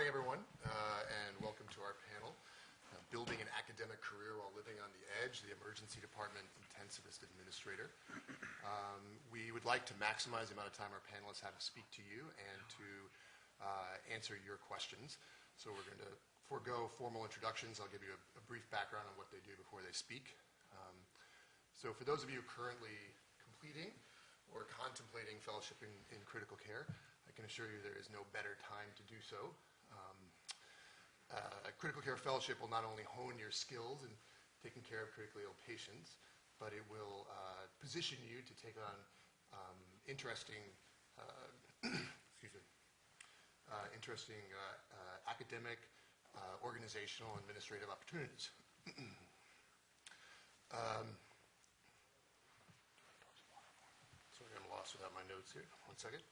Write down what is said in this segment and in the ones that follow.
morning, everyone, and welcome to our panel, Building an Academic Career While Living on the Edge, the Emergency Department Intensivist Administrator. We would like to maximize the amount of time our panelists have to speak to you and to answer your questions. So we're going to forego formal introductions. I'll give you a brief background on what they do before they speak. So for those of you currently completing or contemplating fellowship in critical care, I can assure you there is no better time to do so. A critical care fellowship will not only hone your skills in taking care of critically ill patients, but it will position you to take on interesting academic, organizational, and administrative opportunities. Sorry, I'm lost without my notes here. One second.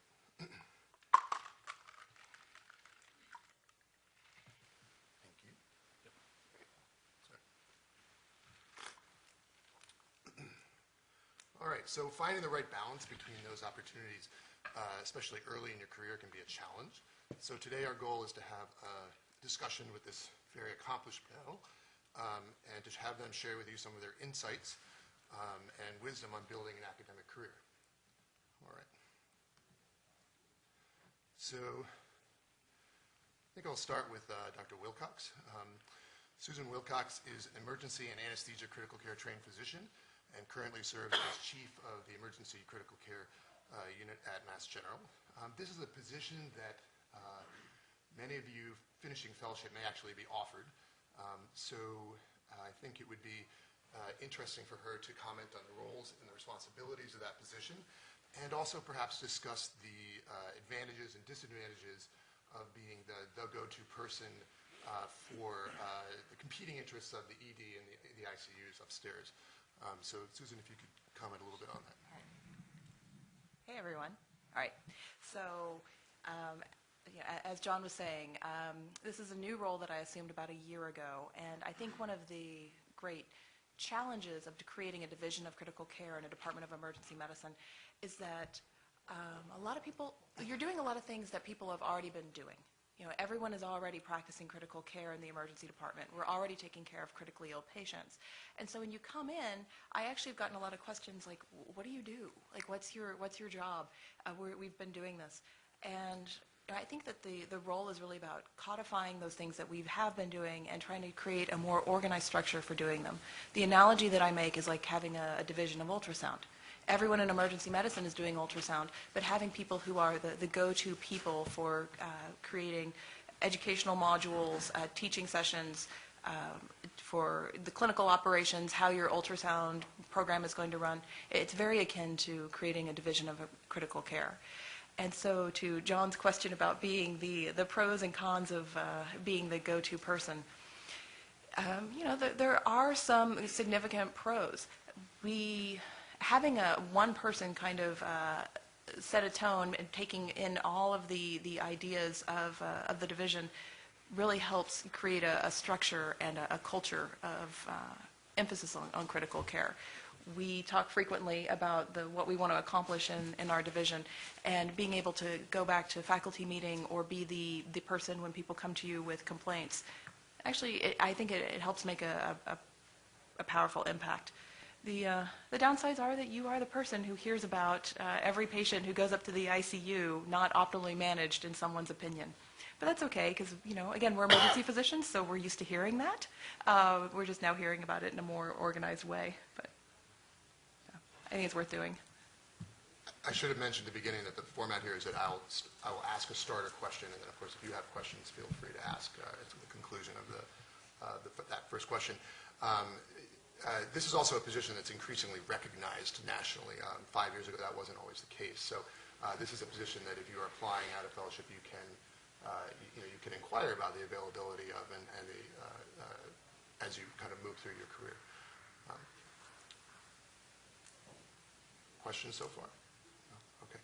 All right, so finding the right balance between those opportunities, especially early in your career, can be a challenge. So today our goal is to have a discussion with this very accomplished panel and to have them share with you some of their insights and wisdom on building an academic career. All right. So I think I'll start with Dr. Wilcox. Susan Wilcox is an emergency and anesthesia critical care trained physician and currently serves as chief of the emergency critical care unit at Mass General. This is a position that many of you finishing fellowship may actually be offered. So I think it would be interesting for her to comment on the roles and the responsibilities of that position, and also perhaps discuss the advantages and disadvantages of being the go-to person for the competing interests of the ED and the ICUs upstairs. So Susan, if you could comment a little bit on that. All right. Hey, everyone. All right. So as John was saying, this is a new role that I assumed about a year ago, and I think one of the great challenges of creating a division of critical care in a Department of Emergency Medicine is that a lot of people, you're doing a lot of things that people have already been doing. You know, everyone is already practicing critical care in the emergency department. We're already taking care of critically ill patients. And so when you come in, I actually have gotten a lot of questions like, what do you do? Like, what's your job? We've been doing this. And I think that the role is really about codifying those things that we have been doing and trying to create a more organized structure for doing them. The analogy that I make is like having a division of ultrasound. Everyone in emergency medicine is doing ultrasound, but having people who are the go-to people for creating educational modules, teaching sessions, for the clinical operations, how your ultrasound program is going to run, it's very akin to creating a division of critical care. And so to John's question about being the pros and cons of being the go-to person, you know, there are some significant pros. Having a one person kind of set a tone and taking in all of the ideas of the division really helps create a structure and a culture of emphasis on critical care. We talk frequently about what we want to accomplish in our division, and being able to go back to faculty meeting or be the person when people come to you with complaints. Actually, I think it helps make a powerful impact. The downsides are that you are the person who hears about every patient who goes up to the ICU not optimally managed in someone's opinion. But that's okay because, you know, again, we're emergency physicians, so we're used to hearing that. We're just now hearing about it in a more organized way. But yeah, I think it's worth doing. I should have mentioned at the beginning that the format here is that I will ask a starter question, and then, of course, if you have questions, feel free to ask at the conclusion of that first question. This is also a position that's increasingly recognized nationally. 5 years ago, that wasn't always the case. So this is a position that if you are applying out of fellowship, you can inquire about the availability of and as you kind of move through your career. Questions so far? No? Okay.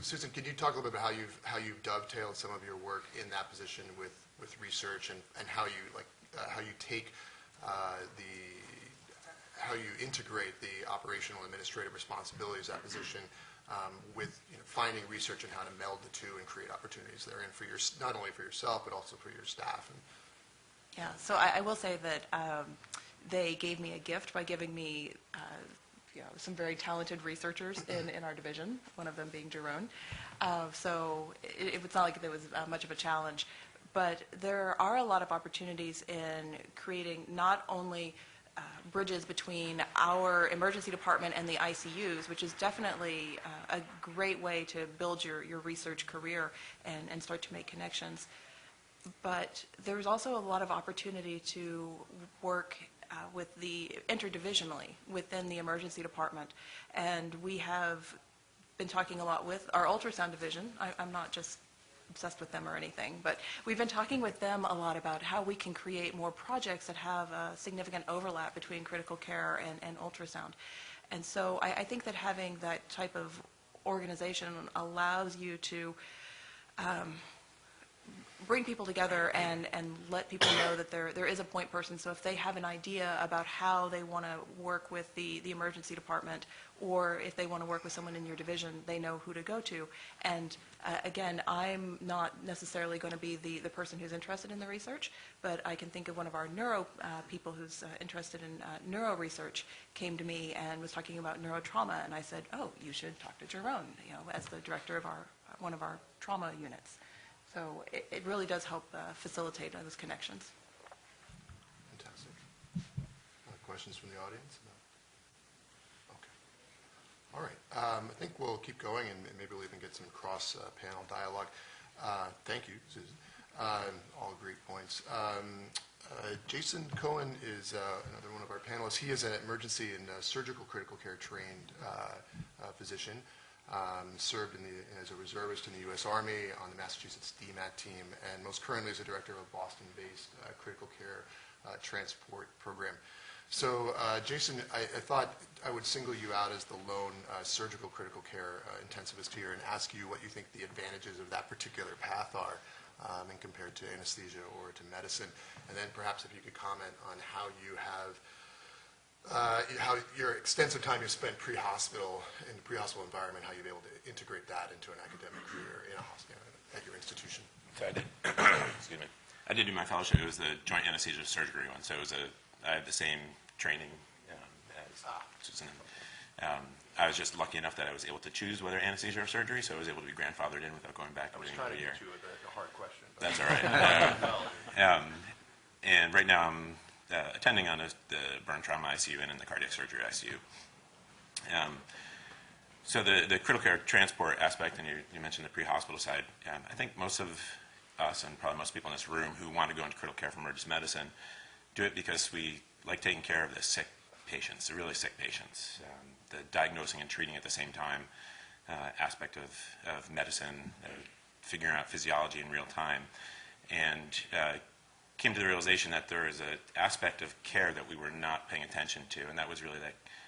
Susan, can you talk a little bit about how you've dovetailed some of your work in that position with research and how you take how you integrate the operational administrative responsibilities of that position with finding research and how to meld the two and create opportunities therein for not only for yourself but also for your staff. Yeah, so I will say that they gave me a gift by giving me some very talented researchers in our division, one of them being Jarone. So it's not like there was much of a challenge, but there are a lot of opportunities in creating not only bridges between our emergency department and the ICUs, which is definitely a great way to build your research career and start to make connections. But there's also a lot of opportunity to work with the interdivisionally within the emergency department. And we have been talking a lot with our ultrasound division. I'm not just obsessed with them or anything, but we've been talking with them a lot about how we can create more projects that have a significant overlap between critical care and ultrasound. And so I think that having that type of organization allows you to bring people together and let people know that there is a point person. So if they have an idea about how they want to work with the emergency department, or if they want to work with someone in your division, they know who to go to. And again, I'm not necessarily going to be the person who's interested in the research, but I can think of one of our neuro people who's interested in neuro research came to me and was talking about neurotrauma, and I said, oh, you should talk to Jarone, as the director of one of our trauma units. So it really does help facilitate those connections. Fantastic. Questions from the audience? No? Okay. All right. I think we'll keep going and maybe we'll even get some cross-panel dialogue. Thank you, Susan. All great points. Jason Cohen is another one of our panelists. He is an emergency and surgical critical care trained physician. Served as a reservist in the U.S. Army on the Massachusetts DMAT team, and most currently is a director of a Boston-based critical care transport program. So, Jason, I thought I would single you out as the lone surgical critical care intensivist here and ask you what you think the advantages of that particular path are and compared to anesthesia or to medicine. And then perhaps if you could comment on how you have how your extensive time you spent pre-hospital, in the pre-hospital environment, how you've been able to integrate that into an academic career in a hospital, at your institution. So I did, excuse me, I did do my fellowship. It was the joint anesthesia surgery one, so I had the same training as Susan. I was just lucky enough that I was able to choose whether anesthesia or surgery, so I was able to be grandfathered in without going back every year. I was trying to get you with a hard question. That's all right. And right now I'm attending on the burn trauma ICU and in the cardiac surgery ICU. So the critical care transport aspect, and you mentioned the pre-hospital side, I think most of us and probably most people in this room who want to go into critical care for emergency medicine do it because we like taking care of the sick patients, the really sick patients. The diagnosing and treating at the same time aspect of medicine, figuring out physiology in real time, and came to the realization that there is an aspect of care that we were not paying attention to, and that was really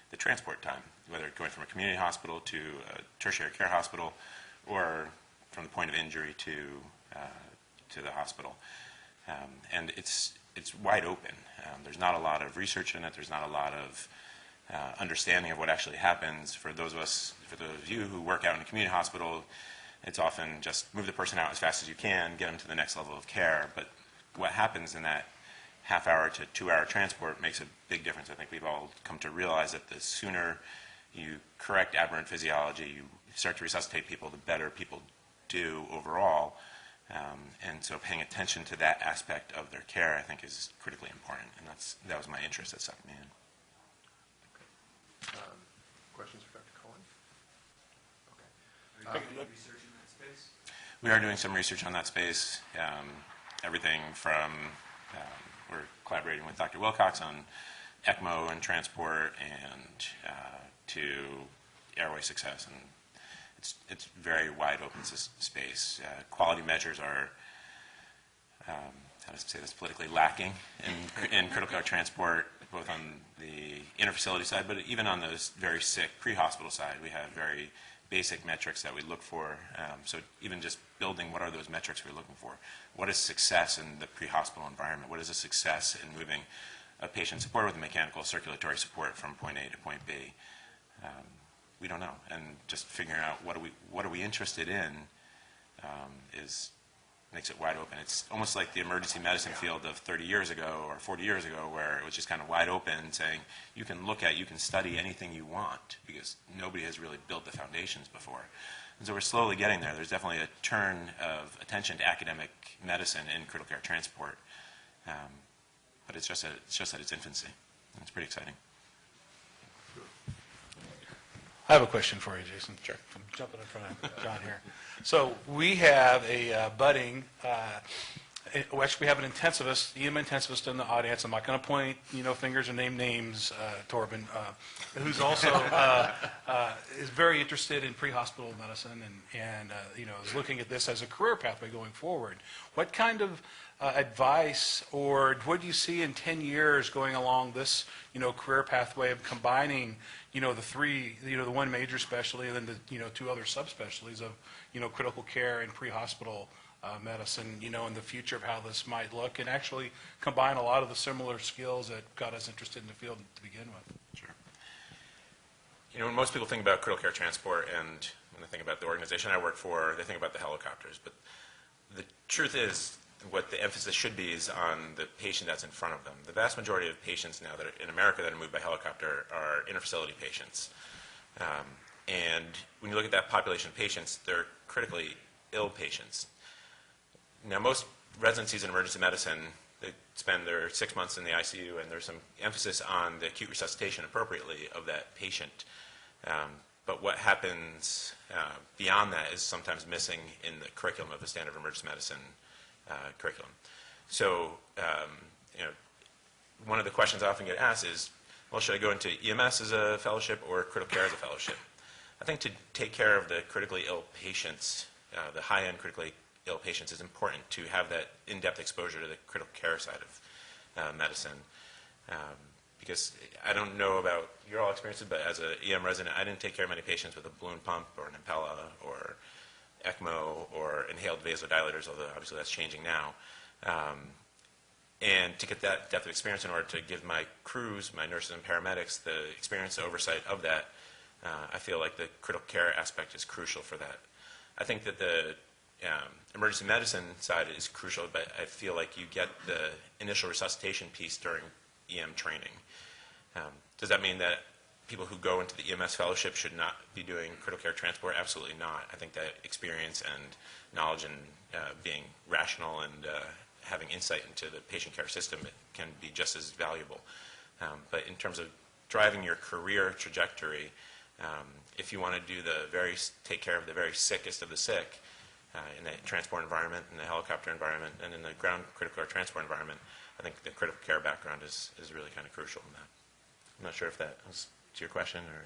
the transport time, whether going from a community hospital to a tertiary care hospital, or from the point of injury to the hospital. And it's wide open. There's not a lot of research in it. There's not a lot of understanding of what actually happens. For those of you who work out in a community hospital, it's often just move the person out as fast as you can, get them to the next level of care. But what happens in that half-hour to 2-hour transport makes a big difference. I think we've all come to realize that the sooner you correct aberrant physiology, you start to resuscitate people, the better people do overall. And so paying attention to that aspect of their care, I think, is critically important. And that was my interest that sucked me in. Okay. Questions for Dr. Cohen? Okay. Are you doing research in that space? We are doing some research on that space. Everything from, we're collaborating with Dr. Wilcox on ECMO and transport and to airway success. And it's very wide open space. Quality measures are, how to say this, politically lacking in critical care transport, both on the interfacility side, but even on the very sick pre-hospital side. We have very basic metrics that we look for. So even just building, what are those metrics we're looking for? What is success in the pre-hospital environment? What is a success in moving a patient supported with mechanical circulatory support from point A to point B? we don't know. And just figuring out what are we interested in makes it wide open. It's almost like the emergency medicine field of 30 years ago or 40 years ago, where it was just kind of wide open, saying you can study anything you want, because nobody has really built the foundations before. And so we're slowly getting there. There's definitely a turn of attention to academic medicine in critical care transport, but it's just at its infancy. And it's pretty exciting. I have a question for you, Jason. Sure. I'm jumping in front of John here. So we have a budding, actually we have an intensivist, EM intensivist in the audience. I'm not going to point, fingers or name names, Torben, who's also is very interested in pre-hospital medicine and is looking at this as a career pathway going forward. What kind of advice, or what do you see in 10 years going along this, career pathway of combining, the three, the one major specialty and then the, two other subspecialties of, critical care and pre-hospital medicine, in the future of how this might look, and actually combine a lot of the similar skills that got us interested in the field to begin with? Sure. When most people think about critical care transport, and when they think about the organization I work for, they think about the helicopters. But the truth is, what the emphasis should be is on the patient that's in front of them. The vast majority of patients now that are in America that are moved by helicopter are inter-facility patients. And when you look at that population of patients, they're critically ill patients. Now, most residencies in emergency medicine, they spend their 6 months in the ICU, and there's some emphasis on the acute resuscitation appropriately of that patient. But what happens beyond that is sometimes missing in the curriculum of the standard of emergency medicine curriculum. So, one of the questions I often get asked is, well, should I go into EMS as a fellowship or critical care as a fellowship? I think to take care of the critically ill patients, the high-end critically ill patients, is important to have that in-depth exposure to the critical care side of medicine. Because I don't know about your all experiences, but as an EM resident, I didn't take care of many patients with a balloon pump or an Impella or ECMO or inhaled vasodilators, although obviously that's changing now. And to get that depth of experience in order to give my crews, my nurses and paramedics, the experience and oversight of that, I feel like the critical care aspect is crucial for that. I think that the emergency medicine side is crucial, but I feel like you get the initial resuscitation piece during EM training. Does that mean that people who go into the EMS fellowship should not be doing critical care transport? Absolutely not. I think that experience and knowledge and being rational and having insight into the patient care system can be just as valuable. But in terms of driving your career trajectory, if you want to take care of the very sickest of the sick in the transport environment, in the helicopter environment, and in the ground critical care transport environment, I think the critical care background is really kind of crucial in that. I'm not sure if that was to your question or.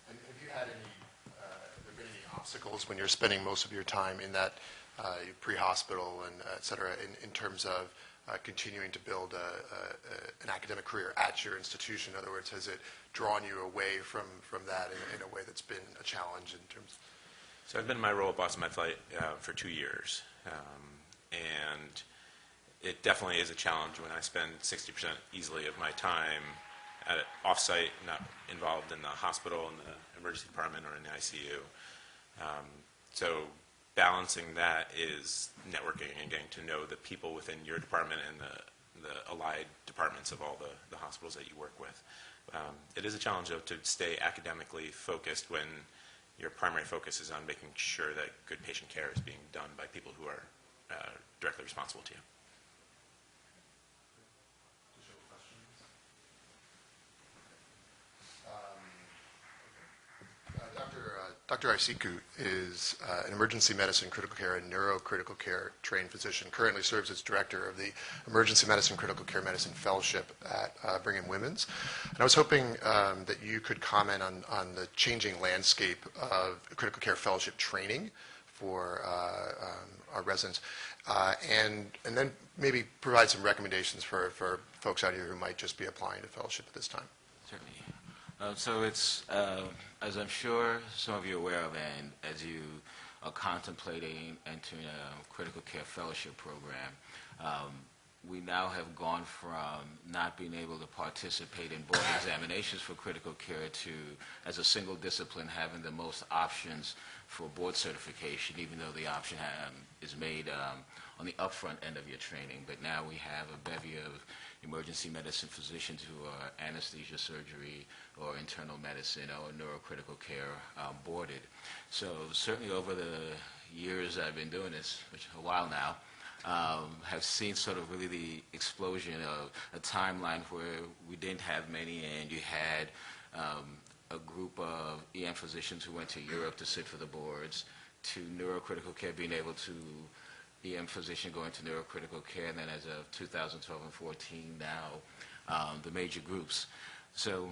And have you had have there been any obstacles when you're spending most of your time in that pre-hospital and et cetera, in terms of continuing to build an academic career at your institution? In other words, has it drawn you away from that in a way that's been a challenge in terms? So I've been in my role at Boston MedFlight for 2 years, and it definitely is a challenge when I spend 60% easily of my time at off-site, not involved in the hospital, in the emergency department, or in the ICU. So balancing that is networking and getting to know the people within your department and the allied departments of all the hospitals that you work with. It is a challenge, though, to stay academically focused when your primary focus is on making sure that good patient care is being done by people who are directly responsible to you. Dr. Aisiku is an emergency medicine, critical care, and neurocritical care trained physician. Currently serves as director of the Emergency Medicine, Critical Care Medicine Fellowship at Brigham Women's. And I was hoping that you could comment on the changing landscape of critical care fellowship training for our residents, and then maybe provide some recommendations for folks out here who might just be applying to fellowship at this time. Certainly. So it's, as I'm sure some of you are aware of, and as you are contemplating entering a critical care fellowship program, we now have gone from not being able to participate in board examinations for critical care to, as a single discipline, having the most options for board certification, even though the option is made on the upfront end of your training. But now we have a bevy of emergency medicine physicians who are anesthesia, surgery, or internal medicine, or neurocritical care boarded. So certainly over the years I've been doing this, which is a while now, have seen sort of really the explosion of a timeline where we didn't have many, and you had a group of EM physicians who went to Europe to sit for the boards, to neurocritical care being able to EM physician going to neurocritical care, and then as of 2012 and 14 now, the major groups. So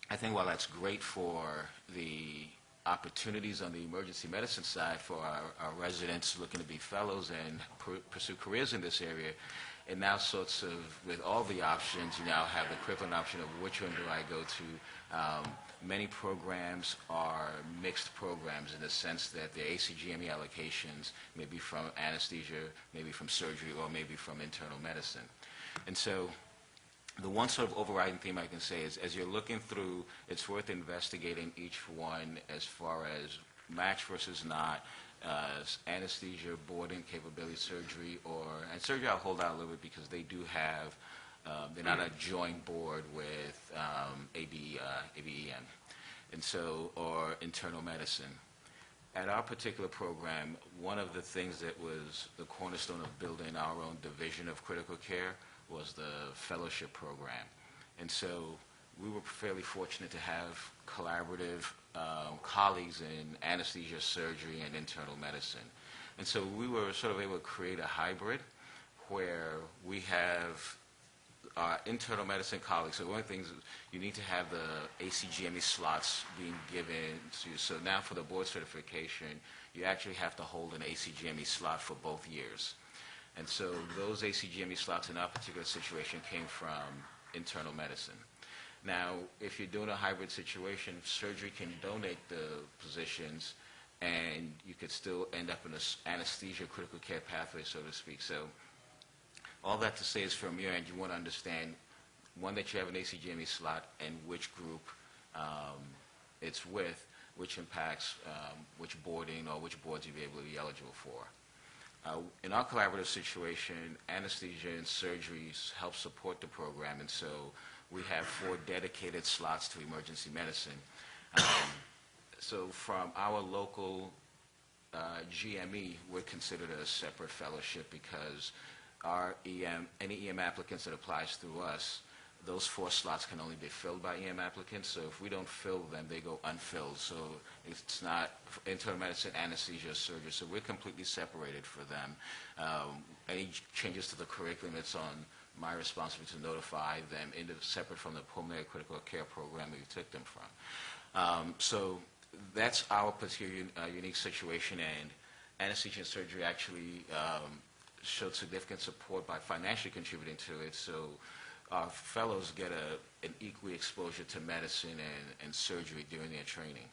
I think while that's great for the opportunities on the emergency medicine side for our residents looking to be fellows and pursue careers in this area, and now sorts of, with all the options, you now have the equivalent option of which one do I go to. Many programs are mixed programs in the sense that the ACGME allocations may be from anesthesia, maybe from surgery, or maybe from internal medicine. And so the one sort of overriding theme I can say is, as you're looking through, it's worth investigating each one as far as match versus not, anesthesia, boarding capability, surgery, and surgery I'll hold out a little bit because they do have, they're not a joint board with ABEM, and so, or internal medicine. At our particular program, one of the things that was the cornerstone of building our own division of critical care was the fellowship program. And so we were fairly fortunate to have collaborative colleagues in anesthesia, surgery, and internal medicine. And so we were sort of able to create a hybrid where we have our internal medicine colleagues. So one of the things, you need to have the ACGME slots being given to you. So now for the board certification, you actually have to hold an ACGME slot for both years. And so those ACGME slots in our particular situation came from internal medicine. Now, if you're doing a hybrid situation, surgery can donate the positions, and you could still end up in an anesthesia critical care pathway, so to speak. So all that to say is, from your end, you want to understand, one, that you have an ACGME slot and which group it's with, which impacts which boarding or which boards you'll be able to be eligible for. In our collaborative situation, anesthesia and surgeries help support the program, and so we have 4 dedicated slots to emergency medicine. So from our local GME, we're considered a separate fellowship because our any EM applicants that applies through us, those 4 slots can only be filled by EM applicants. So if we don't fill them, they go unfilled. So it's not internal medicine, anesthesia, surgery. So we're completely separated for them. Any changes to the curriculum, it's on my responsibility to notify them, separate from the pulmonary critical care program that we took them from. So that's our particular unique situation, and anesthesia and surgery actually showed significant support by financially contributing to it. So our fellows get an equal exposure to medicine and surgery during their training.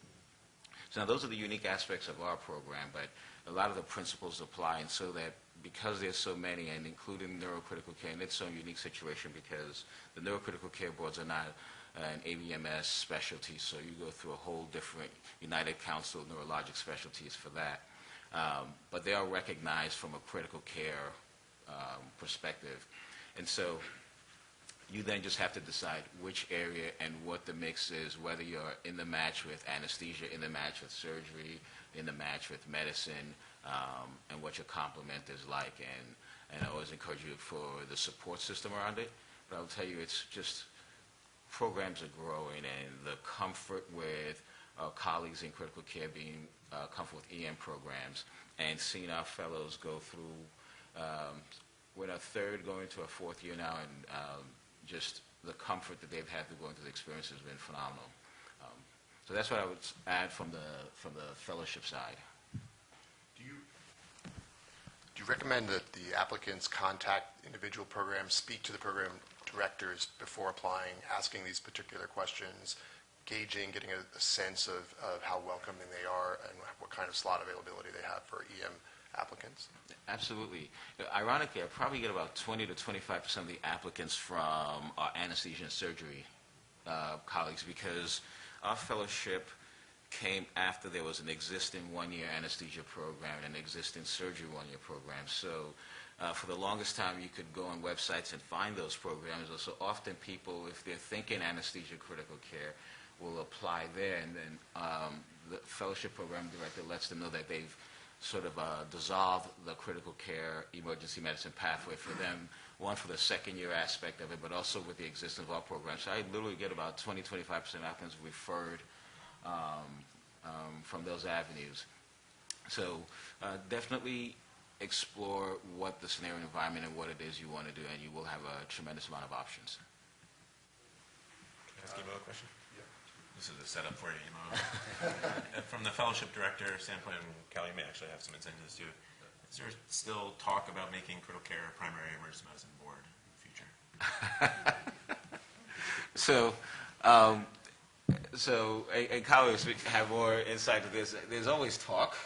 So now those are the unique aspects of our program, but a lot of the principles apply, and so that because there's so many, and including neurocritical care, and it's a unique situation because the neurocritical care boards are not an ABMS specialty, so you go through a whole different United Council of Neurologic Specialties for that. But they are recognized from a critical care perspective. And so you then just have to decide which area and what the mix is, whether you're in the match with anesthesia, in the match with surgery, in the match with medicine, and what your complement is like. And I always encourage you for the support system around it. But I'll tell you, it's just programs are growing, and the comfort with our colleagues in critical care being comfortable with EM programs, and seeing our fellows go through, we're in our 3rd, going to our 4th year now, and just the comfort that they've had through going through the experience has been phenomenal. So that's what I would add from the fellowship side. Do you recommend that the applicants contact individual programs, speak to the program directors before applying, asking these particular questions, gauging, getting a sense of how welcoming they are and what kind of slot availability they have for EM applicants? Absolutely. Ironically, I probably get about 20 to 25% of the applicants from our anesthesia and surgery colleagues, because our fellowship came after there was an existing one-year anesthesia program and an existing surgery one-year program. So for the longest time, you could go on websites and find those programs. So often people, if they're thinking anesthesia critical care, will apply there, and then the fellowship program director lets them know that they've sort of dissolved the critical care emergency medicine pathway for them, one for the second year aspect of it, but also with the existence of our program. So I literally get about 20-25% applicants referred from those avenues. So definitely explore what the scenario environment and what it is you want to do, and you will have a tremendous amount of options. Can I ask Imo a question? This is a setup for you, Imo. From the fellowship director standpoint, and Kelly may actually have some insight into this too, is there still talk about making critical care a primary emergency medicine board in the future? And colleagues have more insight to this. There's always talk,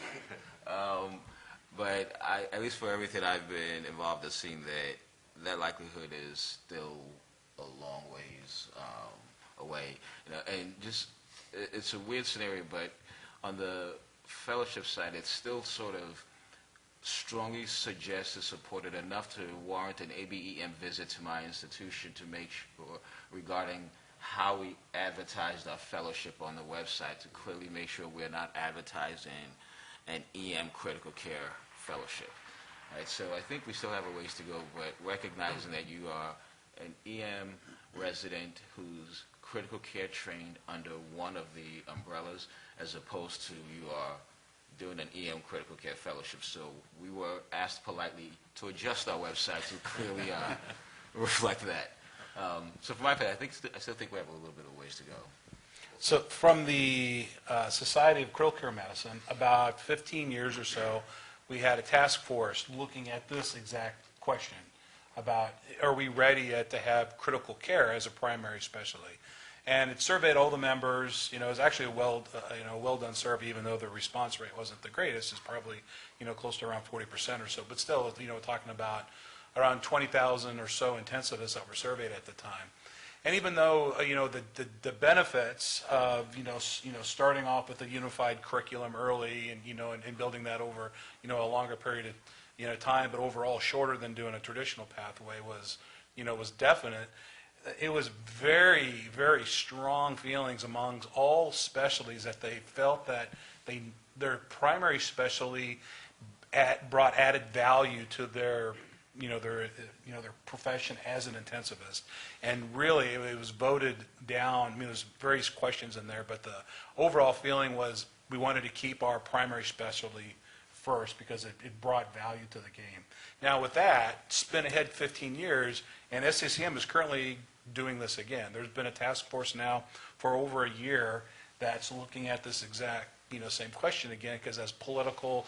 but at least for everything I've been involved in, seeing that likelihood is still a long ways away. And just it's a weird scenario, but on the fellowship side, it's still sort of strongly suggested, supported enough to warrant an ABEM visit to my institution to make sure regarding how we advertised our fellowship on the website, to clearly make sure we're not advertising an EM critical care fellowship. Right, so I think we still have a ways to go, but recognizing that you are an EM resident who's critical care trained under one of the umbrellas, as opposed to you are doing an EM critical care fellowship. So we were asked politely to adjust our website to clearly reflect that. So for my part, I still think we have a little bit of ways to go. So from the Society of Critical Care Medicine, about 15 years or so, we had a task force looking at this exact question about, are we ready to have critical care as a primary specialty? And it surveyed all the members. It was actually a well done survey, even though the response rate wasn't the greatest. It's probably, close to around 40% or so. But still, talking about around 20,000 or so intensivists that were surveyed at the time. And even though, the benefits of, starting off with a unified curriculum early and, and building that over, a longer period of, time, but overall shorter than doing a traditional pathway was definite. It was very, very strong feelings among all specialties that they felt that their primary specialty brought added value to their their profession as an intensivist. And really, it was voted down. There's various questions in there, but the overall feeling was we wanted to keep our primary specialty first because it brought value to the game. Now with that, spin ahead 15 years, and SACM is currently doing this again. There's been a task force now for over a year that's looking at this exact same question again, because as political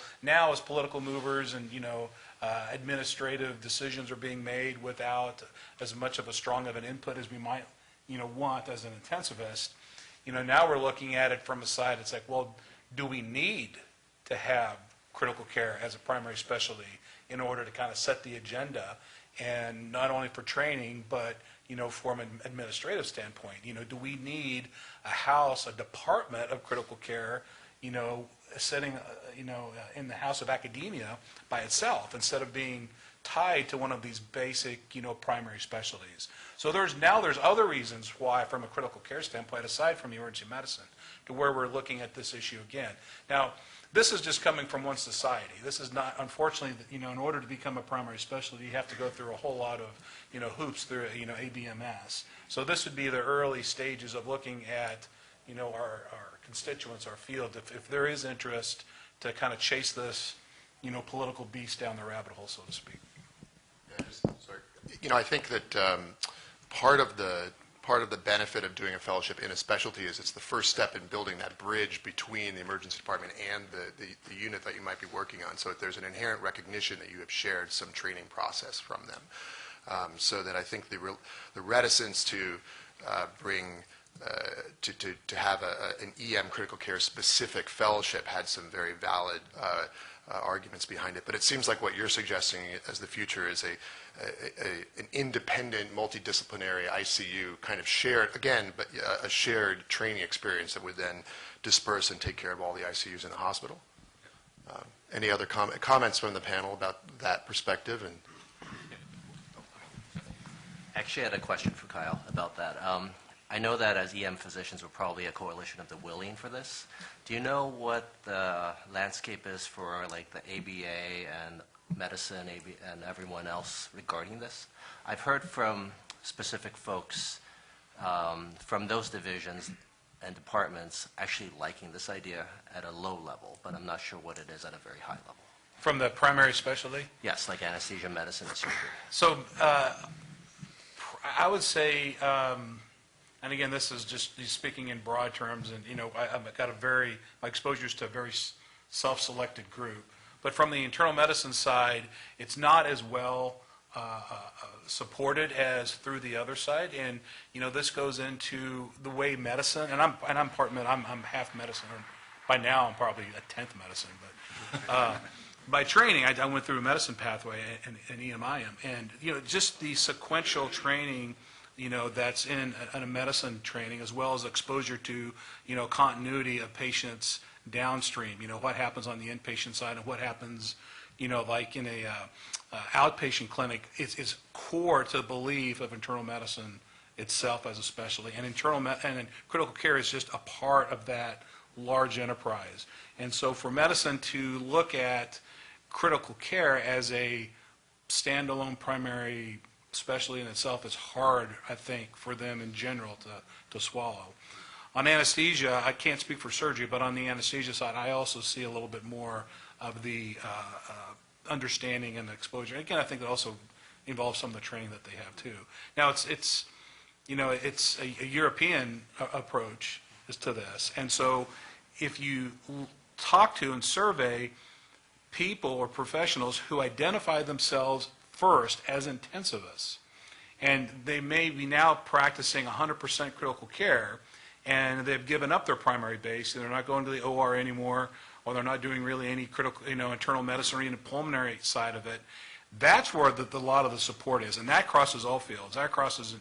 movers and administrative decisions are being made without as much of a strong of an input as we might want as an intensivist, now we're looking at it from a side. It's like, well, do we need to have critical care as a primary specialty in order to kind of set the agenda, and not only for training, but from an administrative standpoint, do we need a department of critical care, sitting, in the house of academia by itself instead of being tied to one of these basic, primary specialties. So there's other reasons why, from a critical care standpoint, aside from emergency medicine, to where we're looking at this issue again. Now, this is just coming from one society. This is not, unfortunately, in order to become a primary specialty, you have to go through a whole lot of, hoops through, ABMS. So this would be the early stages of looking at, our constituents, our field, if there is interest to kind of chase this, political beast down the rabbit hole, so to speak. Sorry. I think that part of the benefit of doing a fellowship in a specialty is it's the first step in building that bridge between the emergency department and the unit that you might be working on. So there's an inherent recognition that you have shared some training process from them. So that I think the reticence to bring to have an EM critical care specific fellowship had some very valid arguments behind it. But it seems like what you're suggesting as the future is an independent, multidisciplinary ICU kind of shared, again, but a shared training experience that would then disperse and take care of all the ICUs in the hospital. Any other comments from the panel about that perspective? And Actually, I had a question for Kyle about that. I know that as EM physicians, we're probably a coalition of the willing for this. Do you know what the landscape is for like the ABA and medicine and everyone else regarding this? I've heard from specific folks from those divisions and departments actually liking this idea at a low level, but I'm not sure what it is at a very high level. From the primary specialty? Yes, like anesthesia, medicine, and surgery. So I would say, and again, this is just speaking in broad terms, and I've got my exposure is to a very self-selected group. But from the internal medicine side, it's not as well supported as through the other side, and this goes into the way medicine, and I'm half medicine. Or by now, I'm probably a 10th medicine, but. By training, I went through a medicine pathway and EMIM, and just the sequential training, that's in a medicine training, as well as exposure to, continuity of patients downstream. What happens on the inpatient side and what happens, like in a outpatient clinic, is core to the belief of internal medicine itself as a specialty, and and critical care is just a part of that large enterprise. And so, for medicine to look at critical care as a standalone primary specialty in itself is hard, I think, for them in general to swallow. On anesthesia, I can't speak for surgery, but on the anesthesia side, I also see a little bit more of the understanding and the exposure. Again, I think it also involves some of the training that they have too. Now, it's a European approach to this, and so if you talk to and survey people or professionals who identify themselves first as intensivists, and they may be now practicing 100% critical care, and they've given up their primary base, and they're not going to the OR anymore, or they're not doing really any critical, internal medicine or even pulmonary side of it. That's where a lot of the support is, and that crosses all fields. That crosses,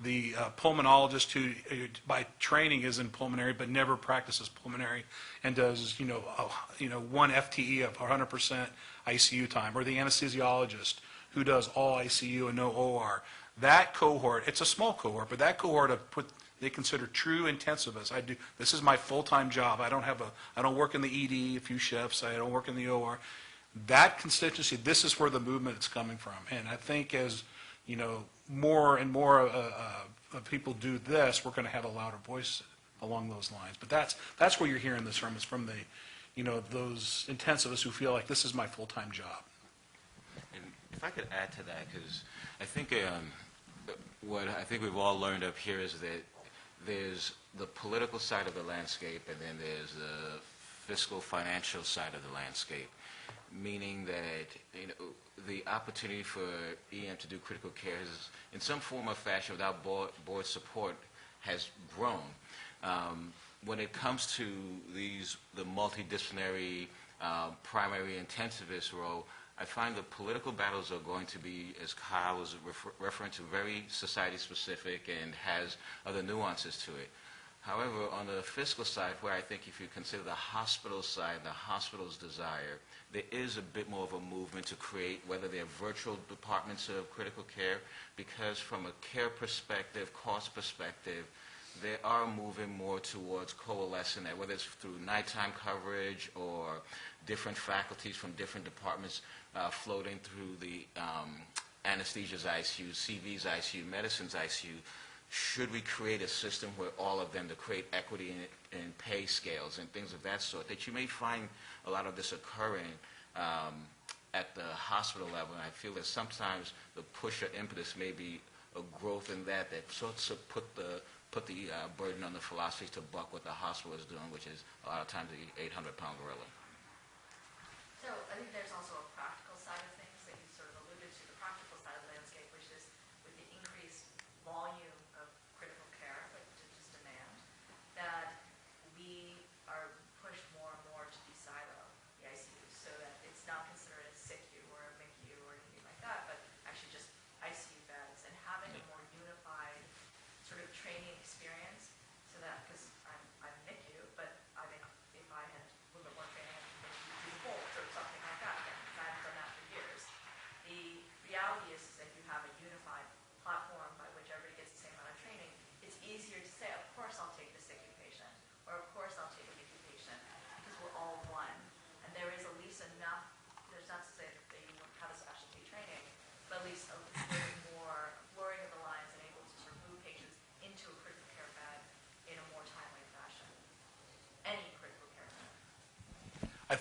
the pulmonologist who, by training, is in pulmonary but never practices pulmonary and does, one FTE of 100% ICU time, or the anesthesiologist who does all ICU and no OR. That cohort, it's a small cohort, but that cohort they consider true intensivists. This is my full-time job. I don't work in the ED a few shifts. I don't work in the OR. That constituency, this is where the movement is coming from, and I think as more and more of people do this, we're going to have a louder voice along those lines. But that's where you're hearing this from, is from the, those intensivists who feel like this is my full-time job. And if I could add to that, because I think what I think we've all learned up here is that there's the political side of the landscape, and then there's the fiscal, financial side of the landscape, meaning that the opportunity for EM to do critical care is, in some form or fashion, without board support, has grown. When it comes to the multidisciplinary primary intensivist role, I find the political battles are going to be, as Kyle was referring to, very society-specific and has other nuances to it. However, on the fiscal side, where I think if you consider the hospital side, the hospital's desire, there is a bit more of a movement to create, whether they're virtual departments of critical care, because from a care perspective, cost perspective, they are moving more towards coalescing that, whether it's through nighttime coverage or different faculties from different departments floating through the anesthesia's ICU, CV's ICU, medicine's ICU. Should we create a system where all of them, to create equity in pay scales and things of that sort, that you may find a lot of this occurring at the hospital level. And I feel that sometimes the push or impetus may be a growth in that sorts of put the burden on the philosophy to buck what the hospital is doing, which is a lot of times the 800-pound gorilla. So I think there's also a practical side of things that you sort of alluded to, the practical side of the landscape, which is with the increased volume of critical care, but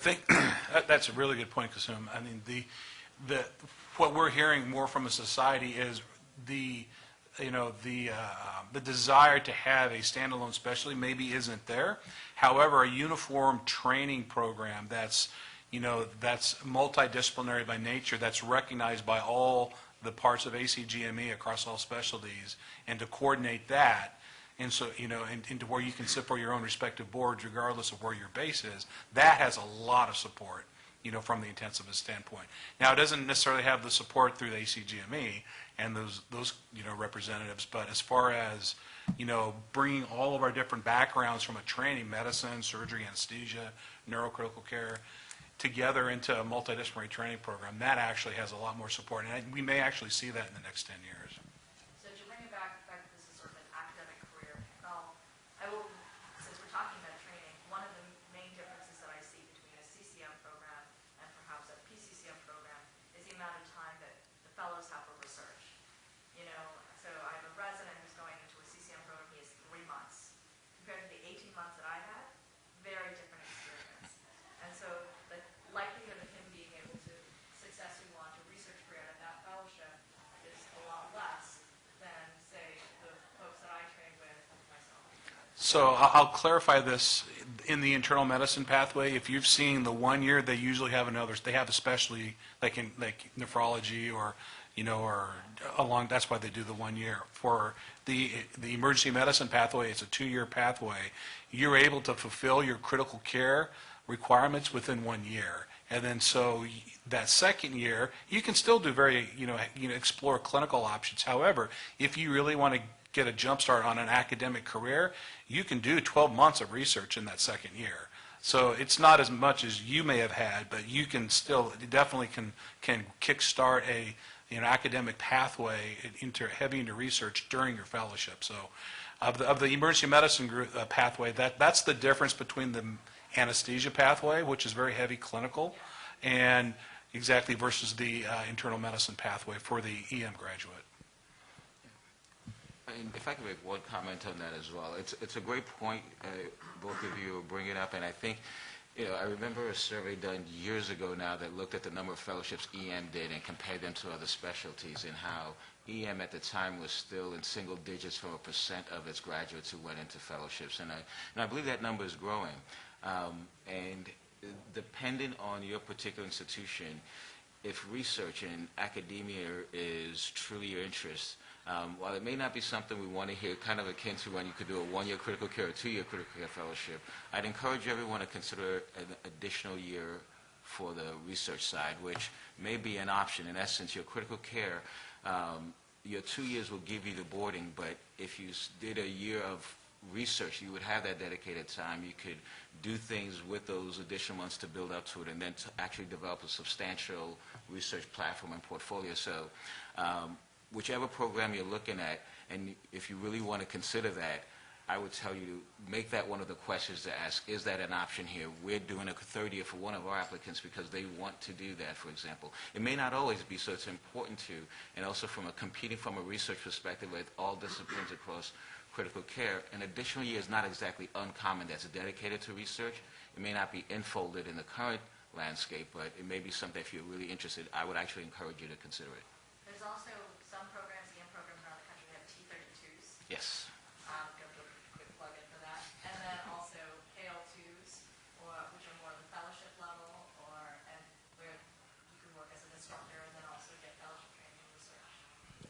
think that's a really good point, Kasum. I mean, what we're hearing more from a society is the desire to have a standalone specialty maybe isn't there. However, a uniform training program that's multidisciplinary by nature, that's recognized by all the parts of ACGME across all specialties, and to coordinate that, and so, into where you can sit for your own respective boards regardless of where your base is, that has a lot of support, from the intensivist standpoint. Now, it doesn't necessarily have the support through the ACGME and those representatives, but as far as, bringing all of our different backgrounds from a training, medicine, surgery, anesthesia, neurocritical care, together into a multidisciplinary training program, that actually has a lot more support, and we may actually see that in the next 10 years. So to bring it back, this is sort of an academic career. I will, since we're talking about training, one of the main differences that I see between a CCM program and perhaps a PCCM program is the amount of time that the fellows have for research. So I have a resident who's going into a CCM program, he has 3 months. Compared to the 18 months that I had, very different experience. And so the likelihood of him being able to successfully launch a research career out of that fellowship is a lot less than, say, the folks that I trained with myself. So I'll clarify this. In the internal medicine pathway, if you've seen the 1 year, they usually have they have a specialty like nephrology or along, that's why they do the 1 year. For the emergency medicine pathway, it's a 2-year pathway. You're able to fulfill your critical care requirements within 1 year. And then so that second year, you can still do explore clinical options. However, if you really want to get a jump start on an academic career, you can do 12 months of research in that second year. So it's not as much as you may have had, but you can still definitely can kickstart an academic pathway heavy into research during your fellowship. So of the emergency medicine group, pathway, that's the difference between the anesthesia pathway, which is very heavy clinical, and exactly versus the internal medicine pathway for the EM graduate. And if I could make one comment on that as well. It's a great point, both of you bring it up, and I think, I remember a survey done years ago now that looked at the number of fellowships EM did and compared them to other specialties, and how EM at the time was still in single digits from a percent of its graduates who went into fellowships, and I believe that number is growing. And dependent on your particular institution, if research and academia is truly your interest, while it may not be something we want to hear, kind of akin to when you could do a 1-year critical care or 2-year critical care fellowship, I'd encourage everyone to consider an additional year for the research side, which may be an option. In essence, your critical care, your 2 years will give you the boarding, but if you did a year of research, you would have that dedicated time. You could do things with those additional months to build up to it, and then to actually develop a substantial research platform and portfolio. So whichever program you're looking at, and if you really want to consider that, I would tell you to make that one of the questions to ask, is that an option here? We're doing a third year for one of our applicants because they want to do that, for example. It may not always be, so it's important to, and also competing from a research perspective with all disciplines across critical care, an additional year is not exactly uncommon that's dedicated to research. It may not be enfolded in the current landscape, but it may be something, if you're really interested, I would actually encourage you to consider it. There's also some programs, EM programs around the country have T32s. Yes. Give a quick plug in for that. And then also KL2s, which are more the fellowship level, and where you can work as an instructor and then also get fellowship training and research.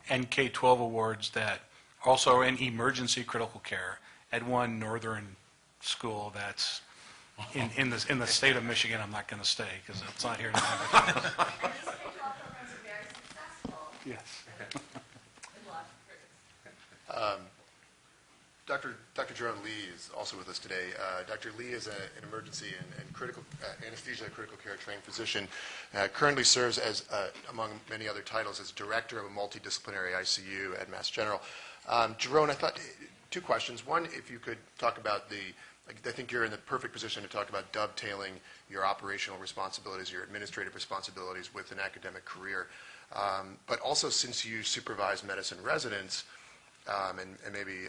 And K-12 awards that also are in emergency critical care at one northern school that's in the state of Michigan. I'm not going to stay because it's not here now. And these K-12 programs are very successful. Yes. Good luck. Dr. Jarone Lee is also with us today. Dr. Lee is an emergency and critical anesthesia critical care trained physician. Currently serves as, among many other titles, as director of a multidisciplinary ICU at Mass General. Jarone, I thought 2 questions. One, if you could talk about I think you're in the perfect position to talk about dovetailing your operational responsibilities, your administrative responsibilities with an academic career. But also, since you supervise medicine residents, and maybe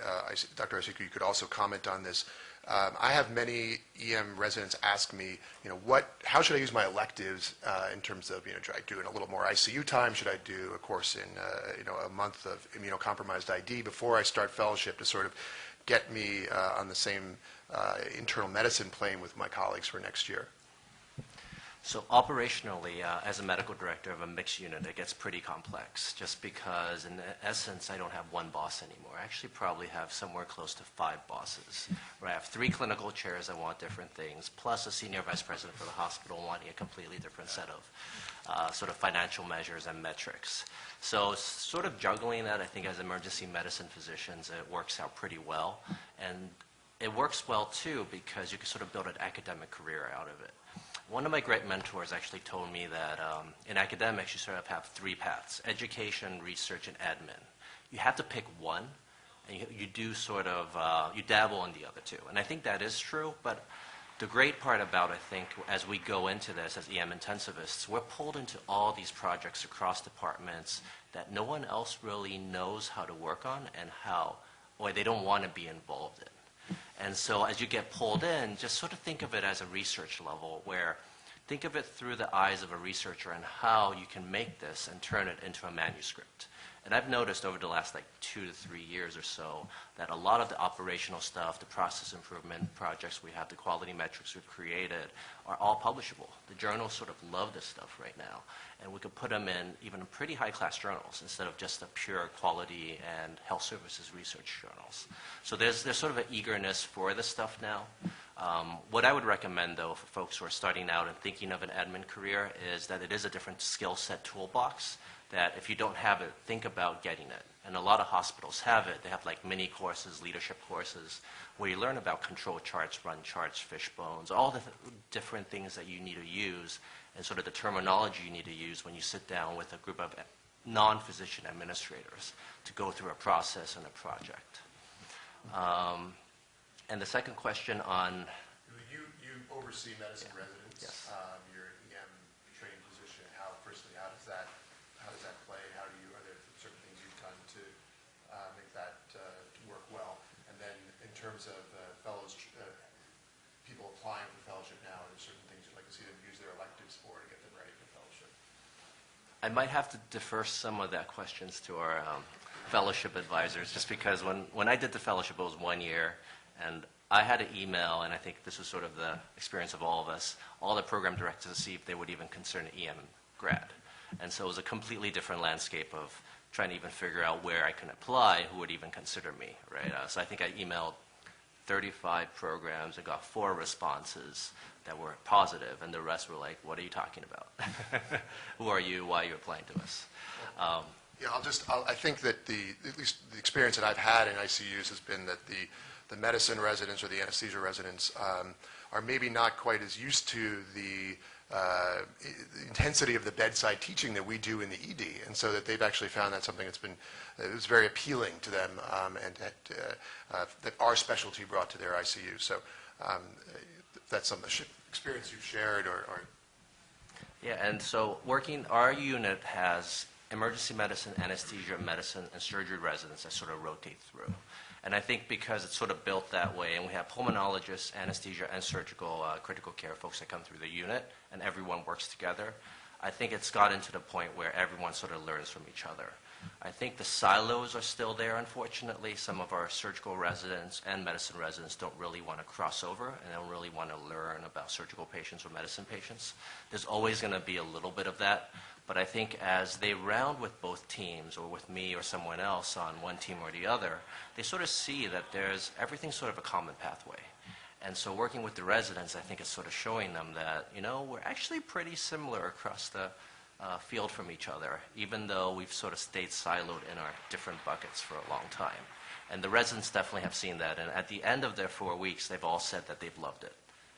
Dr. Aisiku, you could also comment on this, I have many EM residents ask me, how should I use my electives in terms of, should I do a little more ICU time? Should I do a course in, a month of immunocompromised ID before I start fellowship to sort of get me on the same internal medicine plane with my colleagues for next year? So operationally, as a medical director of a mixed unit, it gets pretty complex just because, in essence, I don't have one boss anymore. I actually probably have somewhere close to 5 bosses, where I have 3 clinical chairs that want different things, plus a senior vice president for the hospital wanting a completely different set of sort of financial measures and metrics. So sort of juggling that, I think, as emergency medicine physicians, it works out pretty well. And it works well, too, because you can sort of build an academic career out of it. One of my great mentors actually told me that in academics, you sort of have 3 paths: education, research, and admin. You have to pick one, and you do sort of, you dabble in the other 2. And I think that is true, but the great part about, I think, as we go into this as EM intensivists, we're pulled into all these projects across departments that no one else really knows how to work on and how, or they don't want to be involved in. And so as you get pulled in, just sort of think of it as a research level, where think of it through the eyes of a researcher and how you can make this and turn it into a manuscript. And I've noticed over the last 2 to 3 years or so that a lot of the operational stuff, the process improvement projects we have, the quality metrics we've created are all publishable. The journals sort of love this stuff right now. And we could put them in even pretty high-class journals instead of just the pure quality and health services research journals. So there's sort of an eagerness for this stuff now. What I would recommend, though, for folks who are starting out and thinking of an admin career is that it is a different skill set toolbox, that if you don't have it, think about getting it. And a lot of hospitals have it. They have mini courses, leadership courses, where you learn about control charts, run charts, fishbones, all the different things that you need to use and sort of the terminology you need to use when you sit down with a group of non-physician administrators to go through a process and a project. And the second question on... You oversee medicine residents. Yes. You're an EM trained physician. Firstly, how does that play? Are there certain things you've done to make that work well? And then in terms of fellows, people applying for fellowship now, are there certain things you'd like to see them use their electives for to get them ready for fellowship? I might have to defer some of that questions to our fellowship advisors, just because when I did the fellowship, it was 1 year, and I had an email, and I think this was sort of the experience of all of us, all the program directors, to see if they would even consider an EM grad. And so it was a completely different landscape of trying to even figure out where I can apply, who would even consider me, right? So I think I emailed 35 programs and got 4 responses that were positive, and the rest were like, what are you talking about? Who are you? Why are you applying to us? Yeah, I think that at least the experience that I've had in ICUs has been that the medicine residents or the anesthesia residents are maybe not quite as used to the intensity of the bedside teaching that we do in the ED, and so that they've actually found that something it was very appealing to them, and that our specialty brought to their ICU. So that's some experience you've shared, or Yeah, and so our unit has emergency medicine, anesthesia medicine, and surgery residents that sort of rotate through. And I think because it's sort of built that way, and we have pulmonologists, anesthesia, and surgical critical care folks that come through the unit, and everyone works together, I think it's gotten to the point where everyone sort of learns from each other. I think the silos are still there, unfortunately. Some of our surgical residents and medicine residents don't really want to cross over and don't really want to learn about surgical patients or medicine patients. There's always going to be a little bit of that. But I think as they round with both teams, or with me or someone else on one team or the other, they sort of see that everything's sort of a common pathway. And so working with the residents, I think it's sort of showing them that, we're actually pretty similar across the field from each other, even though we've sort of stayed siloed in our different buckets for a long time. And the residents definitely have seen that. And at the end of their 4 weeks, they've all said that they've loved it,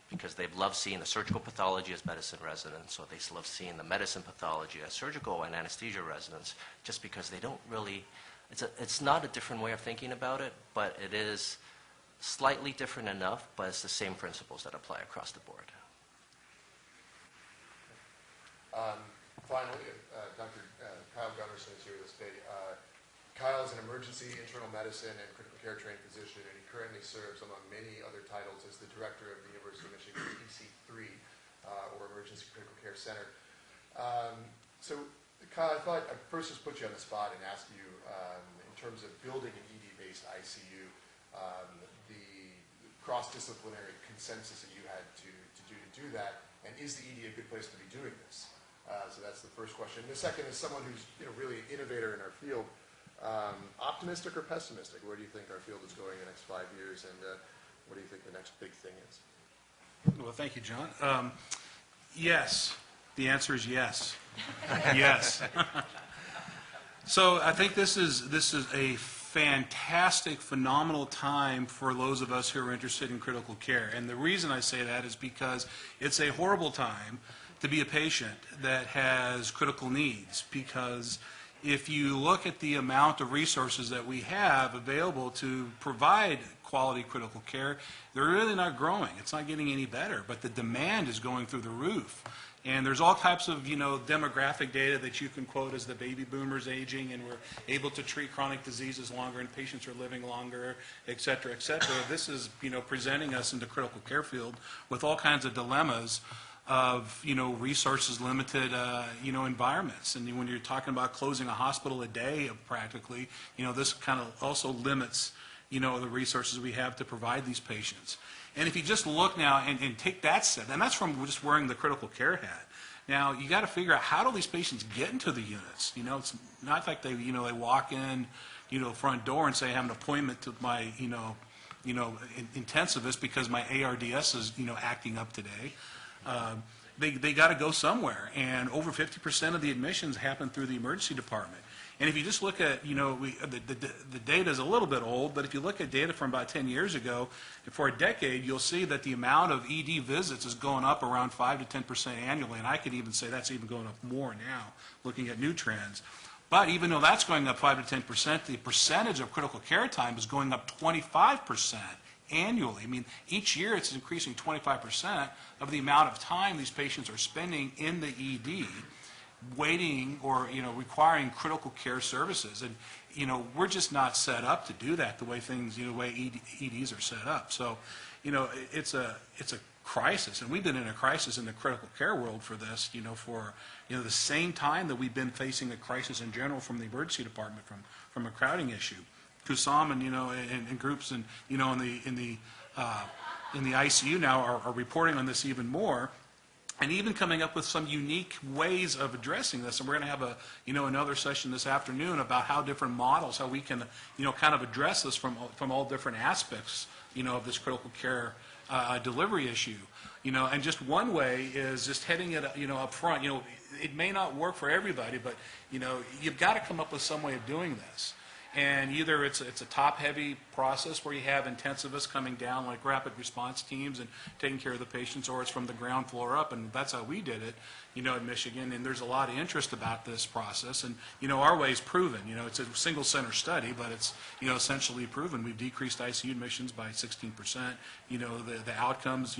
because they've loved seeing the surgical pathology as medicine residents, or they love seeing the medicine pathology as surgical and anesthesia residents, just because they don't really, it's not a different way of thinking about it, but it is slightly different enough, but it's the same principles that apply across the board. Finally, Dr. Kyle Gunnerson is here this day. Kyle is an emergency internal medicine and critical care trained physician, and he currently serves, among many other titles, as the director of the University of Michigan's EC3, or Emergency Critical Care Center. So, Kyle, I thought I'd first just put you on the spot and ask you, in terms of building an ED-based ICU, the cross-disciplinary consensus that you had to do that, and is the ED a good place to be doing this? So that's the first question. The second is someone who's really an innovator in our field. Optimistic or pessimistic? Where do you think our field is going in the next 5 years, and what do you think the next big thing is? Well, thank you, John. Yes. The answer is yes. Yes. So I think this is a fantastic, phenomenal time for those of us who are interested in critical care. And the reason I say that is because it's a horrible time to be a patient that has critical needs, because if you look at the amount of resources that we have available to provide quality critical care, they're really not growing. It's not getting any better, but the demand is going through the roof. And there's all types of, demographic data that you can quote as the baby boomers aging, and we're able to treat chronic diseases longer, and patients are living longer, et cetera, et cetera. This is, presenting us in the critical care field with all kinds of dilemmas of, resources limited, environments. And when you're talking about closing a hospital a day practically, this kind of also limits, the resources we have to provide these patients. And if you just look now and take that step, and that's from just wearing the critical care hat. Now, you got to figure out, how do these patients get into the units? It's not like they walk in, front door and say, I have an appointment to my, intensivist because my ARDS is, acting up today. They got to go somewhere, and over 50% of the admissions happen through the emergency department. And if you just look at, the data is a little bit old, but if you look at data from about 10 years ago, for a decade, you'll see that the amount of ED visits is going up around 5 to 10% annually, and I could even say that's even going up more now, looking at new trends. But even though that's going up 5 to 10%, the percentage of critical care time is going up 25% annually. I mean, each year it's increasing 25% of the amount of time these patients are spending in the ED, waiting or requiring critical care services. And we're just not set up to do that the way things, the way EDs are set up. So it's a crisis, and we've been in a crisis in the critical care world for this, for the same time that we've been facing a crisis in general from the emergency department from a crowding issue. Kusam and groups and in the ICU now are reporting on this even more, and even coming up with some unique ways of addressing this. And we're going to have another session this afternoon about how different models, how we can kind of address this from all different aspects of this critical care delivery issue. And just one way is just heading it up front. It may not work for everybody, but you've got to come up with some way of doing this. And either it's a top-heavy process where you have intensivists coming down like rapid response teams and taking care of the patients, or it's from the ground floor up, and that's how we did it, in Michigan. And there's a lot of interest about this process, and our way is proven. It's a single-center study, but it's essentially proven. We've decreased ICU admissions by 16%. The outcomes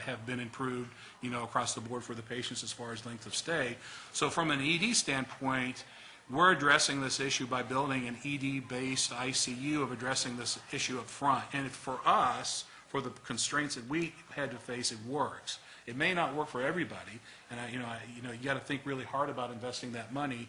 have been improved across the board for the patients as far as length of stay. So from an ED standpoint, we're addressing this issue by building an ED-based ICU of addressing this issue up front. And for us, for the constraints that we had to face, it works. It may not work for everybody, and you got to think really hard about investing that money,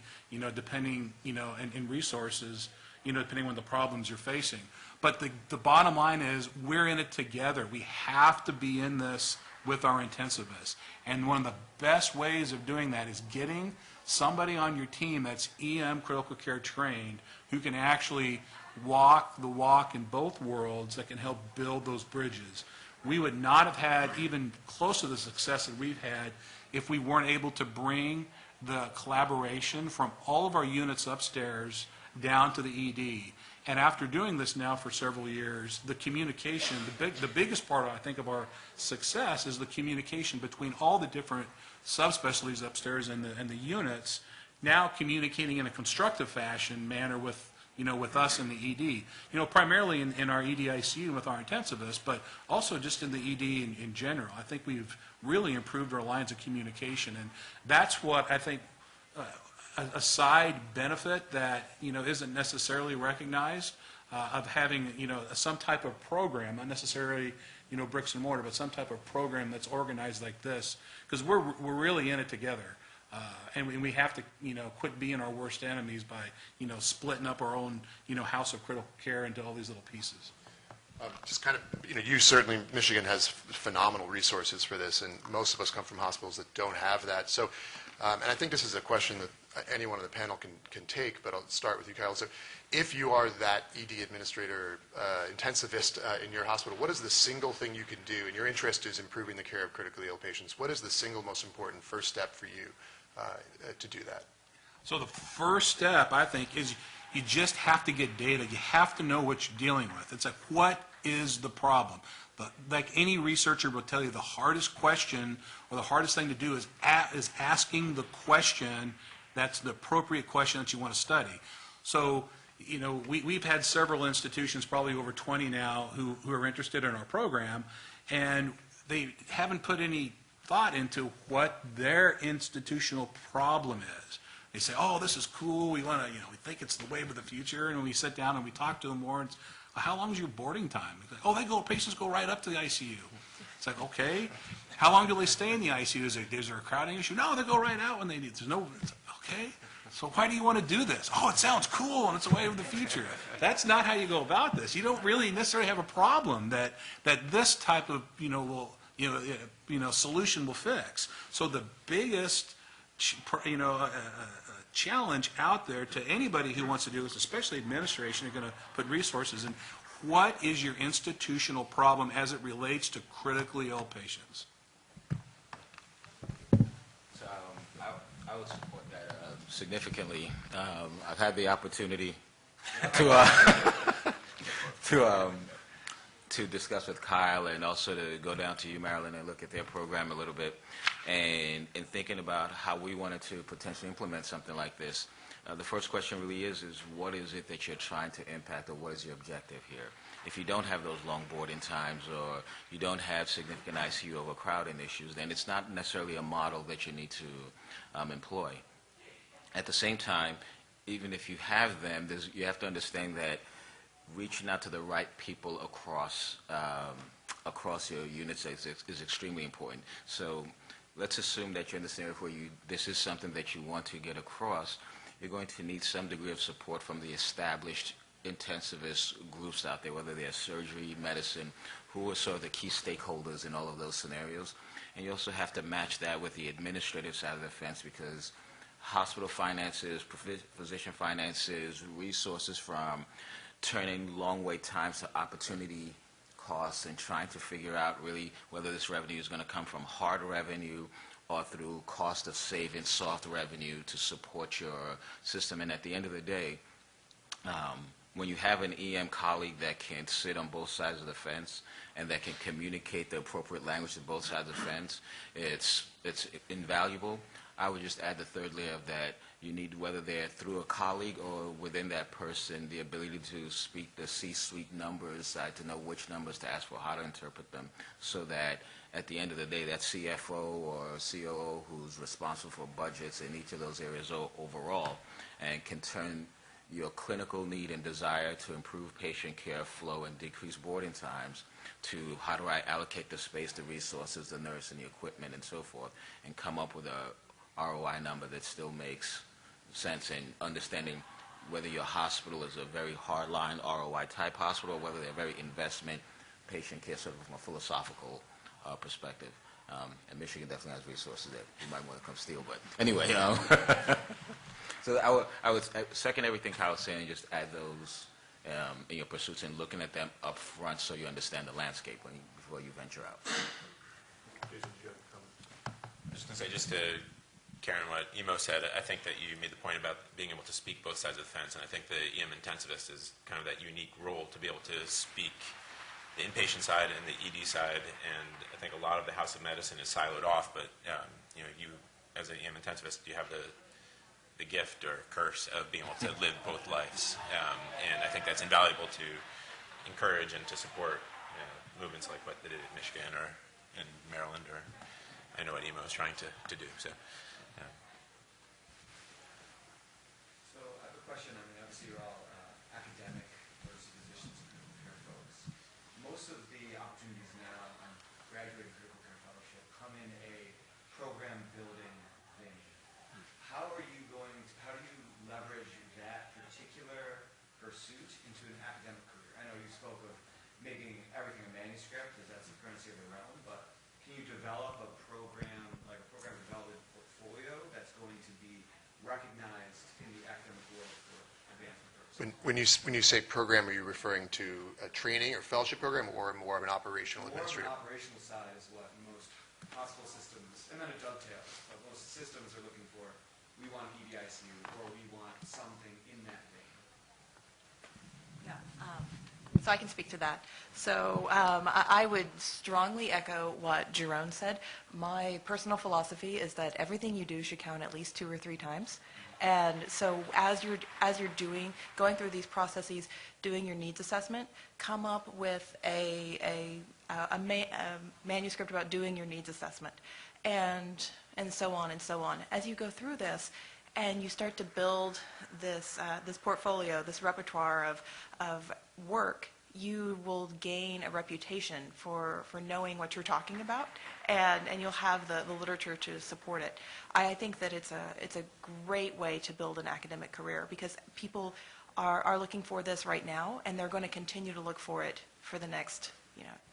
depending, in resources, depending on the problems you're facing. But the bottom line is, we're in it together. We have to be in this with our intensivists. And one of the best ways of doing that is getting somebody on your team that's EM critical care trained, who can actually walk the walk in both worlds, that can help build those bridges. We would not have had even close to the success that we've had if we weren't able to bring the collaboration from all of our units upstairs down to the ED. And after doing this now for several years, the communication, the biggest part, I think, of our success is the communication between all the different subspecialties upstairs and the units, now communicating in a constructive fashion manner with us in the ED. Primarily in our ED ICU with our intensivists, but also just in the ED in general. I think we've really improved our lines of communication, and that's what I think a side benefit that isn't necessarily recognized of having, some type of program, not necessarily, bricks and mortar, but some type of program that's organized like this, because we're really in it together. And we have to, quit being our worst enemies by, splitting up our own, house of critical care into all these little pieces. Just kind of, you certainly, Michigan has phenomenal resources for this, and most of us come from hospitals that don't have that. So, and I think this is a question that anyone on the panel can take, but I'll start with you, Kyle. So if you are that ED administrator, intensivist in your hospital, what is the single thing you can do, and your interest is improving the care of critically ill patients, what is the single most important first step for you to do that? So the first step, I think, is you just have to get data. You have to know what you're dealing with. It's like, what is the problem? But like any researcher will tell you, the hardest question or the hardest thing to do is asking the question that's the appropriate question that you want to study. So, we've had several institutions, probably over 20 now, who are interested in our program, and they haven't put any thought into what their institutional problem is. They say, oh, this is cool, we want to, we think it's the wave of the future, and when we sit down and we talk to them more, it's, how long is your boarding time? Like, oh, patients go right up to the ICU. It's like, okay, how long do they stay in the ICU? Is there a crowding issue? No, they go right out when they need. There's no, okay, so why do you want to do this? Oh, it sounds cool and it's a way of the future. That's not how you go about this. You don't really necessarily have a problem that this type of, solution will fix. So the biggest, challenge out there to anybody who wants to do this, especially administration, are going to put resources in. What is your institutional problem as it relates to critically ill patients? So I would support that significantly. I've had the opportunity to discuss with Kyle and also to go down to Maryland and look at their program a little bit, and in thinking about how we wanted to potentially implement something like this. The first question really is what is it that you're trying to impact, or what is your objective here? If you don't have those long boarding times, or you don't have significant ICU overcrowding issues, then it's not necessarily a model that you need to employ. At the same time, even if you have them, you have to understand that reaching out to the right people across your units is extremely important. So let's assume that you're in the scenario where this is something that you want to get across. You're going to need some degree of support from the established intensivist groups out there, whether they're surgery, medicine, who are sort of the key stakeholders in all of those scenarios. And you also have to match that with the administrative side of the fence, because hospital finances, physician finances, resources from turning long wait times to opportunity costs, and trying to figure out really whether this revenue is going to come from hard revenue or through cost of saving soft revenue to support your system. And at the end of the day, when you have an EM colleague that can sit on both sides of the fence and that can communicate the appropriate language to both sides of the fence, it's invaluable. I would just add the third layer of that. You need, whether they're through a colleague or within that person, the ability to speak the C-suite numbers, to know which numbers to ask for, how to interpret them, so that at the end of the day, that CFO or COO who's responsible for budgets in each of those areas overall, and can turn your clinical need and desire to improve patient care flow and decrease boarding times to how do I allocate the space, the resources, the nurse, and the equipment, and so forth, and come up with a ROI number that still makes sense, in understanding whether your hospital is a very hardline ROI type hospital, or whether they're very investment patient care, sort of from a philosophical perspective. And Michigan definitely has resources that you might want to come steal, but anyway. So I would second everything Kyle was saying, just add those in your pursuits and looking at them up front so you understand the landscape before you venture out. Jason, do you have a comment? Just to say, just to Karen, what Imo said, I think that you made the point about being able to speak both sides of the fence, and I think the EM intensivist is kind of that unique role to be able to speak the inpatient side and the ED side, and I think a lot of the House of Medicine is siloed off, but you as an EM intensivist, you have the gift or curse of being able to live both lives, and I think that's invaluable to encourage and to support movements like what they did in Michigan or in Maryland, or I know what Imo is trying to do. So I have a question. I mean, obviously you're all academic versus most of the opportunities now on graduating critical care fellowship come in a program building vein. How do you leverage that particular pursuit into an academic career? I know you spoke of making everything a manuscript, because that's the currency of the realm, but can you develop a program, like a program development portfolio that's going to be recognized in the academic world for advancement purposes? When you say program, are you referring to a training or fellowship program, or more of an operational More of administrative? an operational side is what most hospital systems, and then it dovetails, but most systems are looking for, we want EDICU, or we want something in that vein. Yeah, so I can speak to that. So I would strongly echo what Jarone said. My personal philosophy is that everything you do should count at least 2 or 3 times. And so as you're going through these processes, doing your needs assessment, come up with a manuscript about doing your needs assessment, and so on and so on. As you go through this, and you start to build this portfolio, this repertoire of work, you will gain a reputation for knowing what you're talking about, and you'll have the literature to support it. I think that it's a great way to build an academic career, because people are looking for this right now, and they're going to continue to look for it for the next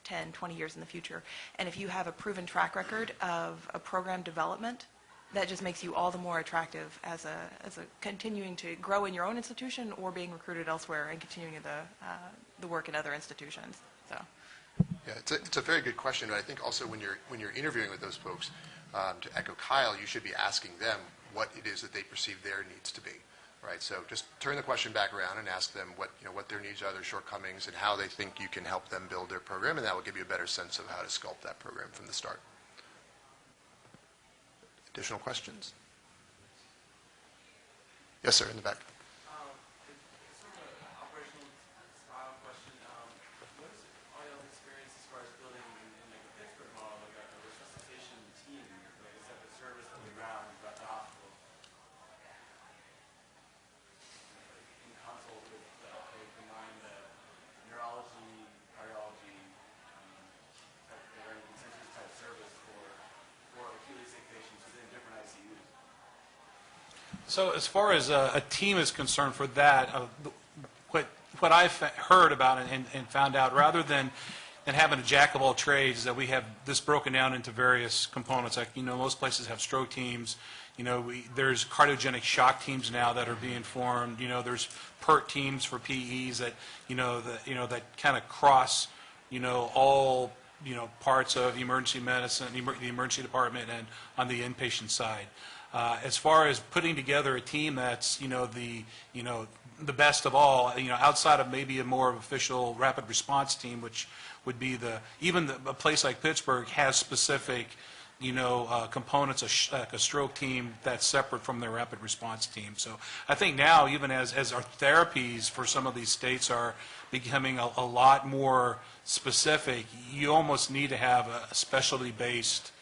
10, 20 years in the future. And if you have a proven track record of a program development, that just makes you all the more attractive as a continuing to grow in your own institution or being recruited elsewhere and continuing the work in other institutions. So, Yeah, it's a very good question, but I think also when you're interviewing with those folks, to echo Kyle, you should be asking them what it is that they perceive their needs to be, right? So just turn the question back around and ask them what their needs are, their shortcomings, and how they think you can help them build their program, and that will give you a better sense of how to sculpt that program from the start. Additional questions? Yes, sir, in the back. It's sort of an operational style question. What is all y'all's experience as far as building in like a Pittsburgh model, like a resuscitation team, like a separate service on the ground at the hospital, in consult with combine the neurology, cardiology, type or intensivist type service for acutely sick patients within different ICUs? So as far as a team is concerned for that, what I've heard about and found out, rather than having a jack of all trades, is that we have this broken down into various components. Like, most places have stroke teams. There's cardiogenic shock teams now that are being formed. There's PERT teams for PEs that that kind of cross all parts of emergency medicine, the emergency department, and on the inpatient side. As far as putting together a team that's the best of all, outside of maybe a more official rapid response team, which would be a place like Pittsburgh has specific components, like a stroke team that's separate from their rapid response team. So I think now, even as our therapies for some of these states are becoming a lot more specific, you almost need to have a specialty-based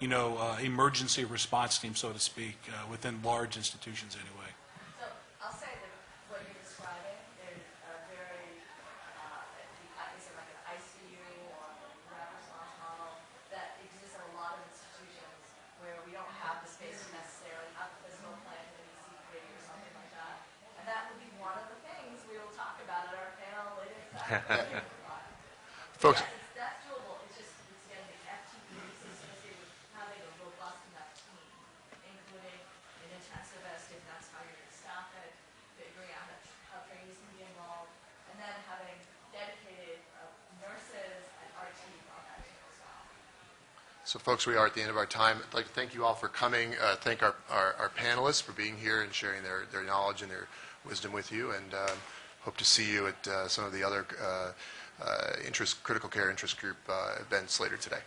emergency response team, so to speak, within large institutions anyway. So I'll say that what you're describing is a very, is it like an ICU or rapid response model that exists in a lot of institutions where we don't have the space to necessarily have the physical plant in a DC3 or something like that. And that would be one of the things we will talk about at our panel later this afternoon. Folks, Yes, that's doable. It's just, it's getting the FTEs associated with having a robust enough team, including an intensivist, if that's how you're going to staff it, figuring out how trainees can be involved, and then having dedicated nurses and RT on that team as well. so folks, we are at the end of our time. I'd like to thank you all for coming. Thank our panelists for being here and sharing their knowledge and their wisdom with you, and hope to see you at some of the other critical care interest group events later today.